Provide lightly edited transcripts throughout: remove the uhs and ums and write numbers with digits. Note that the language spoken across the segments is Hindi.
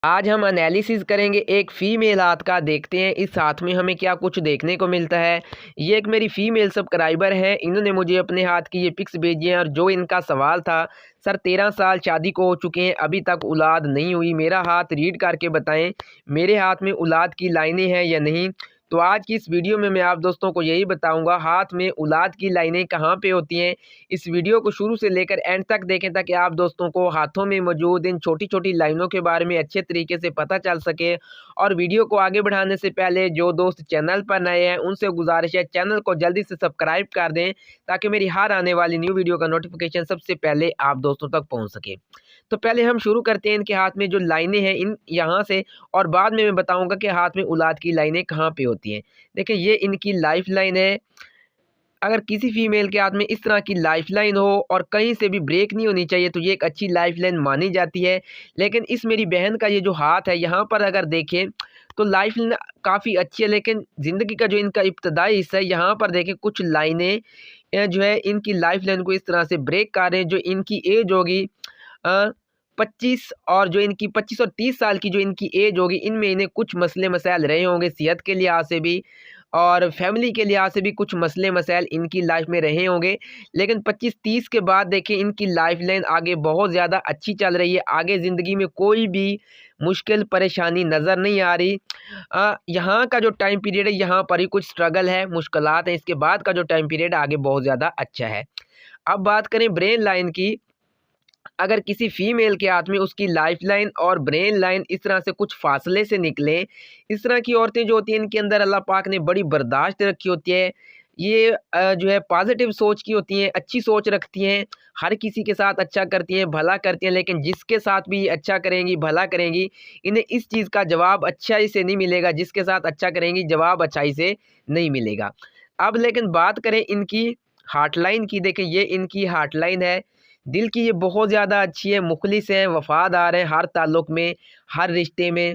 आज हम एनालिसिस करेंगे एक फ़ीमेल हाथ का। देखते हैं इस हाथ में हमें क्या कुछ देखने को मिलता है। ये एक मेरी फ़ीमेल सब्सक्राइबर है, इन्होंने मुझे अपने हाथ की ये पिक्स भेजी हैं और जो इनका सवाल था, सर 13 साल शादी को हो चुके हैं, अभी तक औलाद नहीं हुई, मेरा हाथ रीड करके बताएं मेरे हाथ में औलाद की लाइनें हैं या नहीं। तो आज की इस वीडियो में मैं आप दोस्तों को यही बताऊंगा हाथ में औलाद की लाइनें कहाँ पे होती हैं। इस वीडियो को शुरू से लेकर एंड तक देखें ताकि आप दोस्तों को हाथों में मौजूद इन छोटी छोटी लाइनों के बारे में अच्छे तरीके से पता चल सके। और वीडियो को आगे बढ़ाने से पहले जो दोस्त चैनल पर नए हैं उनसे गुजारिश है चैनल को जल्दी से सब्सक्राइब कर दें ताकि मेरी हर आने वाली न्यू वीडियो का नोटिफिकेशन सबसे पहले आप दोस्तों तक पहुंच सके। तो पहले हम शुरू करते हैं इनके हाथ में जो लाइनें हैं इन यहाँ से, और बाद में मैं बताऊंगा कि हाथ में औलाद की लाइनें कहाँ पे होती हैं। देखिए ये इनकी लाइफ लाइन है। अगर किसी फीमेल के हाथ में इस तरह की लाइफ लाइन हो और कहीं से भी ब्रेक नहीं होनी चाहिए तो ये एक अच्छी लाइफ लाइन मानी जाती है। लेकिन इस मेरी बहन का ये जो हाथ है यहाँ पर अगर देखें तो लाइफ लाइन काफ़ी अच्छी है, लेकिन ज़िंदगी का जो इनका इब्तदाई हिस्सा है यहाँ पर देखें कुछ लाइनें जो है इनकी लाइफ लाइन को इस तरह से ब्रेक कर रहे हैं। जो इनकी एज होगी 25 और जो इनकी 25 और 30 साल की जो इनकी एज होगी, इनमें इन्हें कुछ मसले मसाइल रहे होंगे, सेहत के लिहाज से भी और फैमिली के लिहाज से भी कुछ मसले मसाइल इनकी लाइफ में रहे होंगे। लेकिन 25-30 के बाद देखिए इनकी लाइफ लाइन आगे बहुत ज़्यादा अच्छी चल रही है। आगे ज़िंदगी में कोई भी मुश्किल परेशानी नज़र नहीं आ रही। यहाँ का जो टाइम पीरियड है यहाँ पर ही कुछ स्ट्रगल है, मुश्किलात हैं, इसके बाद का जो टाइम पीरियड आगे बहुत ज़्यादा अच्छा है। अब बात करें ब्रेन लाइन की। अगर किसी फीमेल के हाथ में उसकी लाइफ लाइन और ब्रेन लाइन इस तरह से कुछ फासले से निकले, इस तरह की औरतें जो होती हैं इनके अंदर अल्लाह पाक ने बड़ी बर्दाश्त रखी होती है। ये जो है पॉजिटिव सोच की होती हैं, अच्छी सोच रखती हैं, हर किसी के साथ अच्छा करती हैं, भला करती हैं। लेकिन जिसके साथ भी ये अच्छा करेंगी, भला करेंगी, इन्हें इस चीज़ का जवाब अच्छाई से नहीं मिलेगा। जिसके साथ अच्छा करेंगी जवाब अच्छाई से नहीं मिलेगा। अब लेकिन बात करें इनकी हार्टलाइन की। देखें ये इनकी हार्टलाइन है। दिल की ये बहुत ज़्यादा अच्छी है, मुखलिस हैं, वफ़ादार हैं हर ताल्लुक़ में, हर रिश्ते में।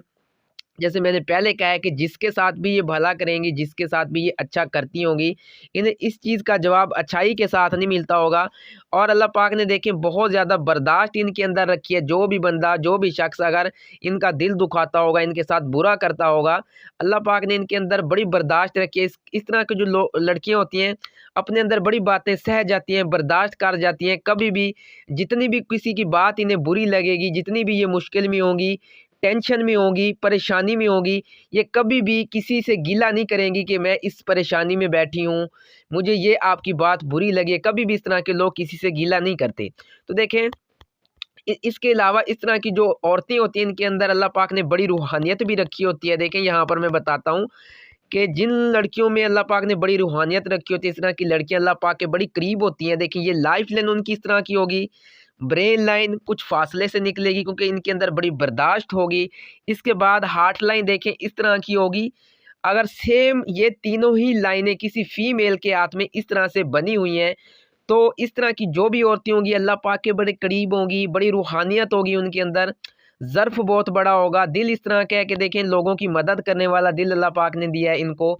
जैसे मैंने पहले कहा है कि जिसके साथ भी ये भला करेंगी, जिसके साथ भी ये अच्छा करती होंगी, इन्हें इस चीज़ का जवाब अच्छाई के साथ नहीं मिलता होगा। और अल्लाह पाक ने देखें बहुत ज़्यादा बर्दाश्त इनके अंदर रखी है। जो भी बंदा, जो भी शख्स अगर इनका दिल दुखाता होगा, इनके साथ बुरा करता होगा, अल्लाह पाक ने इनके अंदर बड़ी बर्दाश्त रखी है। इस तरह की जो लड़कियाँ होती हैं अपने अंदर बड़ी बातें सह जाती हैं, बर्दाश्त कर जाती हैं। कभी भी जितनी भी किसी की बात इन्हें बुरी लगेगी, जितनी भी ये मुश्किल में होंगी, टेंशन में होंगी, परेशानी में होंगी, ये कभी भी किसी से गिला नहीं करेंगी कि मैं इस परेशानी में बैठी हूँ, मुझे ये आपकी बात बुरी लगी है। कभी भी इस तरह के लोग किसी से गिला नहीं करते। तो देखें इसके अलावा इस तरह की जो औरतें होती हैं इनके अंदर अल्लाह पाक ने बड़ी रूहानियत भी रखी होती है। देखें यहाँ पर मैं बताता हूँ कि जिन लड़कियों में अल्लाह पाक ने बड़ी रूहानियत रखी होती है, इस तरह की लड़कियां अल्लाह पाक के बड़ी करीब होती हैं। देखिए ये लाइफ लाइन उनकी इस तरह की होगी, ब्रेन लाइन कुछ फासले से निकलेगी क्योंकि इनके अंदर बड़ी बर्दाश्त होगी। इसके बाद हार्ट लाइन देखें इस तरह की होगी। अगर सेम ये तीनों ही लाइनें किसी फीमेल के हाथ में इस तरह से बनी हुई हैं तो इस तरह की जो भी औरतें होंगी अल्लाह पाक के बड़े करीब होंगी, बड़ी रूहानियत होगी उनके अंदर, ज़र्फ़ बहुत बड़ा होगा। दिल इस तरह का है कि देखें लोगों की मदद करने वाला दिल अल्लाह पाक ने दिया है इनको।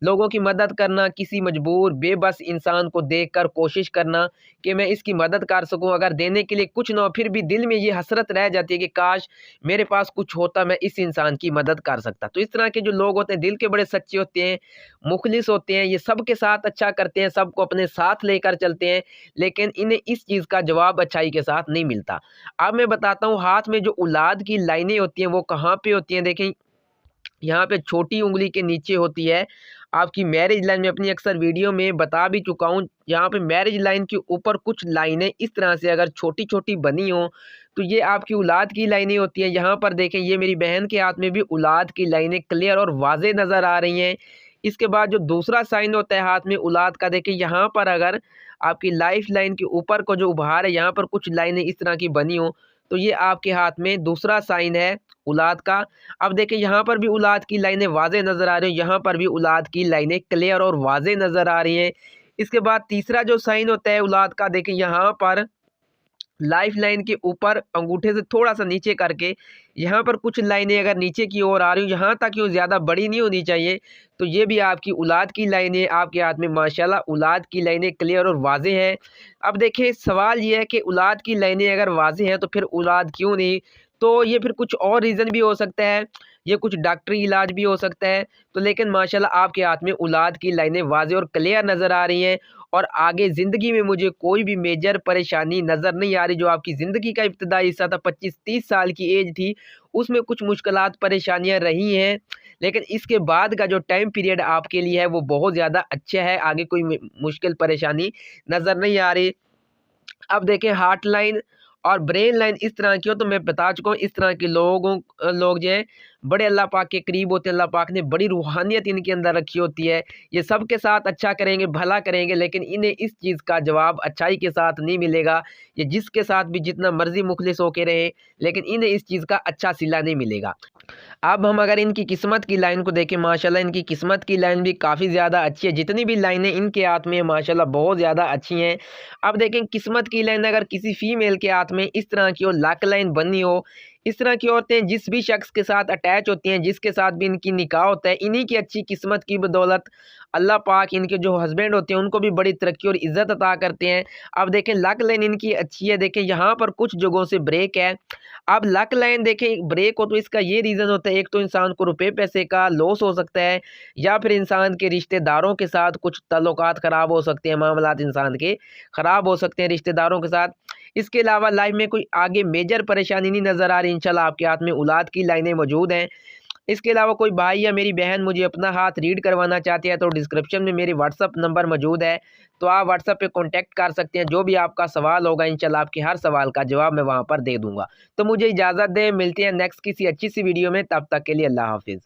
लोगों की मदद करना, किसी मजबूर बेबस इंसान को देखकर कोशिश करना कि मैं इसकी मदद कर सकूं, अगर देने के लिए कुछ ना हो फिर भी दिल में ये हसरत रह जाती है कि काश मेरे पास कुछ होता, मैं इस इंसान की मदद कर सकता। तो इस तरह के जो लोग होते हैं दिल के बड़े सच्चे होते हैं, मुखलिस होते हैं, ये सबके साथ अच्छा करते हैं, सबको अपने साथ लेकर चलते हैं, लेकिन इन्हें इस चीज़ का जवाब अच्छाई के साथ नहीं मिलता। अब मैं बताता हूँ हाथ में जो औलाद की लाइनें होती हैं वो कहाँ पे होती हैं। देखें यहाँ पे छोटी उंगली के नीचे होती है आपकी मैरिज लाइन। में अपनी अक्सर वीडियो में बता भी चुका हूँ, यहाँ पे मैरिज लाइन के ऊपर कुछ लाइनें इस तरह से अगर छोटी छोटी बनी हो तो ये आपकी औलाद की लाइनें होती हैं। यहाँ पर देखें ये मेरी बहन के हाथ में भी औलाद की लाइनें क्लियर और वाज़े नज़र आ रही हैं। इसके बाद जो दूसरा साइन होता है हाथ में औलाद का, देखें यहाँ पर अगर आपकी लाइफ लाइन के ऊपर को जो उभार है यहाँ पर कुछ लाइनें इस तरह की बनी हो तो ये आपके हाथ में दूसरा साइन है औलाद का। अब देखिए यहाँ पर भी औलाद की लाइनें वाज़े नज़र आ रही हैं, यहाँ पर भी औलाद की लाइनें क्लियर और वाज़े नज़र आ रही हैं। इसके बाद तीसरा जो साइन होता है औलाद का, देखिए यहाँ पर लाइफ लाइन के ऊपर अंगूठे से थोड़ा सा नीचे करके यहाँ पर कुछ लाइनें अगर नीचे की ओर आ रही हूँ, यहाँ तक यूँ ज़्यादा बड़ी नहीं होनी चाहिए, तो ये भी आपकी औलाद की लाइनें आपके हाथ में माशाल्लाह औलाद की लाइनें क्लियर और वाज़े हैं। अब देखिए सवाल ये है कि औलाद की लाइनें अगर वाज़े हैं तो फिर औलाद क्यों नहीं। तो ये फिर कुछ और रीज़न भी हो सकता है, ये कुछ डॉक्टरी इलाज भी हो सकता है। तो लेकिन माशाल्लाह आपके हाथ में औलाद की लाइनें वाज़ेह और क्लियर नज़र आ रही हैं और आगे ज़िंदगी में मुझे कोई भी मेजर परेशानी नज़र नहीं आ रही। जो आपकी ज़िंदगी का इब्तिदाई हिस्सा था, 25-30 साल की एज थी, उसमें कुछ मुश्किलात परेशानियाँ रही हैं, लेकिन इसके बाद का जो टाइम पीरियड आपके लिए है वो बहुत ज़्यादा अच्छा है। आगे कोई मुश्किल परेशानी नज़र नहीं आ रही। अब देखें हार्ट लाइन और ब्रेन लाइन इस तरह की हो, तो मैं बता चुका हूँ इस तरह के लोग जो हैं बड़े अल्लाह पाक के करीब होते हैं। अल्लाह पाक ने बड़ी रूहानियत इनके अंदर रखी होती है। ये सबके साथ अच्छा करेंगे, भला करेंगे, लेकिन इन्हें इस चीज़ का जवाब अच्छाई के साथ नहीं मिलेगा। ये जिसके साथ भी जितना मर्ज़ी मुखलिस होके रहें, लेकिन इन्हें इस चीज़ का अच्छा सिला नहीं मिलेगा। अब हम अगर इनकी किस्मत की लाइन को देखें, माशाल्लाह इनकी किस्मत की लाइन भी काफ़ी ज़्यादा अच्छी है। जितनी भी लाइनें इनके हाथ में है माशाल्लाह बहुत ज़्यादा अच्छी हैं। अब देखें किस्मत की लाइन अगर किसी फ़ीमेल के हाथ में इस तरह की हो, लक लाइन बनी हो, इस तरह की औरतें जिस भी शख्स के साथ अटैच होती हैं, जिसके साथ भी इनकी निकाह होता है, इन्हीं की अच्छी किस्मत की बदौलत अल्लाह पाक इनके जो हस्बैंड होते हैं उनको भी बड़ी तरक्की और इज़्ज़त अता करते हैं। अब देखें लक लाइन इनकी अच्छी है, देखें यहाँ पर कुछ जगहों से ब्रेक है। अब लक लाइन देखें ब्रेक हो तो इसका ये रीज़न होता है, एक तो इंसान को रुपए पैसे का लॉस हो सकता है, या फिर इंसान के रिश्तेदारों के साथ कुछ ताल्लुकात ख़राब हो सकते हैं, मामलात इंसान के ख़राब हो सकते हैं रिश्तेदारों के साथ। इसके अलावा लाइफ में कोई आगे मेजर परेशानी नहीं नज़र आ रही। इंशाल्लाह आपके हाथ में औलाद की लाइनें मौजूद हैं। इसके अलावा कोई भाई या मेरी बहन मुझे अपना हाथ रीड करवाना चाहती है तो डिस्क्रिप्शन में मेरी व्हाट्सअप नंबर मौजूद है, तो आप व्हाट्सअप पे कॉन्टैक्ट कर सकते हैं। जो भी आपका सवाल होगा इंशाल्लाह आपके हर सवाल का जवाब मैं वहाँ पर दे दूँगा। तो मुझे इजाज़त दें, मिलते हैं नेक्स्ट किसी अच्छी सी वीडियो में, तब तक के लिए अल्लाह हाफ़िज़।